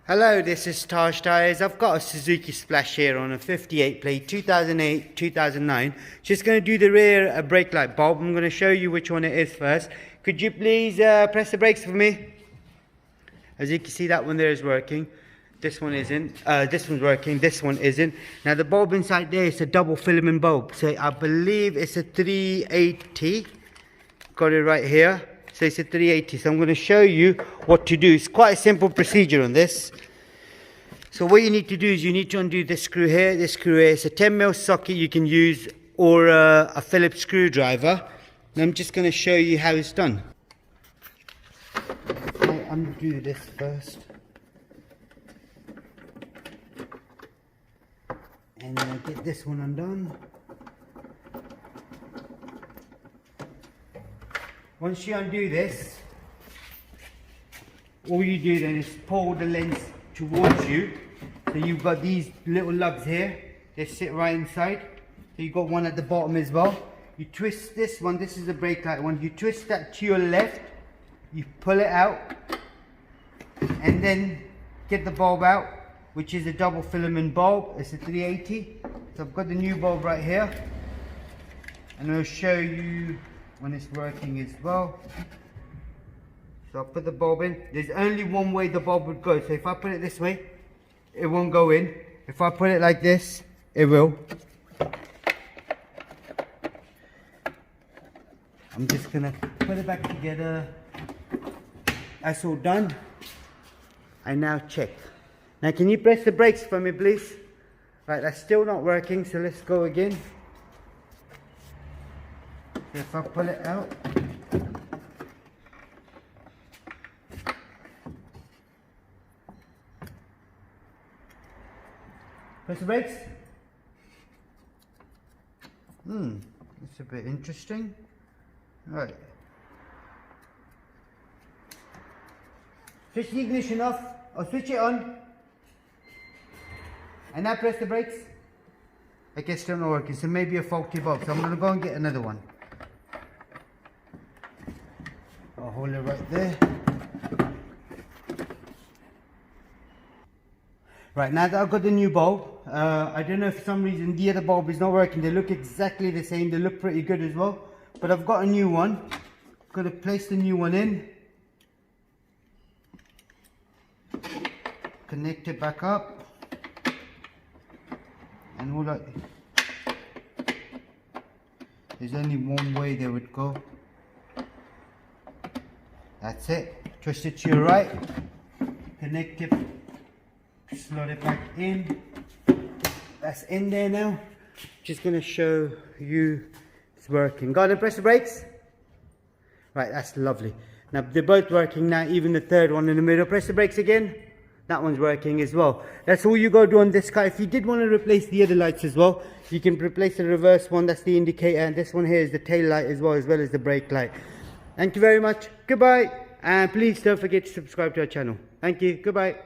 Hello, this is Taj Tyres. I've got a Suzuki Splash here on a 58 plate, 2008, 2009. Just going to do the rear brake light bulb. I'm going to show you which one it is first. Could you please press the brakes for me? As you can see, that one there is working. This one isn't. This one's working. This one isn't. Now the bulb inside there is a double filament bulb. So I believe it's a 380. Got it right here. So it's a 380. So I'm going to show you what to do. It's quite a simple procedure on this. So what you need to do is you need to undo this screw here. This screw here. It's a 10mm socket you can use, or a Phillips screwdriver. And I'm just going to show you how it's done. I'll undo this first. And then I'll get this one undone. Once you undo this, all you do then is pull the lens towards you. So you've got these little lugs here. They sit right inside. So you've got one at the bottom as well. You twist this one. This is the brake light one. You twist that to your left. You pull it out. And then get the bulb out, which is a double filament bulb. It's a 380. So I've got the new bulb right here. And I'll show you when it's working as well. So I'll put the bulb in. There's only one way the bulb would go. So if I put it this way, it won't go in. If I put it like this, it will. I'm just gonna put it back together. That's all done. I now check. Now can you press the brakes for me, please? Right, that's still not working, so let's go again. If I pull it out, press the brakes. It's a bit interesting. Right. Switch the ignition off, or switch it on. And now press the brakes. I guess still not working, so maybe a faulty bulb. So I'm going to go and get another one. I'll hold it right there. Right, now that I've got the new bulb, I don't know if for some reason the other bulb is not working. They look exactly the same. They look pretty good as well. But I've got a new one. Got to place the new one in. Connect it back up. And all that. There's only one way they would go. That's it. Twist it to your right. Connect it. Slot it back in. That's in there now. Just going to show you it's working. Go on and press the brakes. Right, that's lovely. Now they're both working now, even the third one in the middle. Press the brakes again. That one's working as well. That's all you got to do on this car. If you did want to replace the other lights as well, you can replace the reverse one. That's the indicator. And this one here is the tail light as well as the brake light. Thank you very much. Goodbye. And please don't forget to subscribe to our channel. Thank you. Goodbye.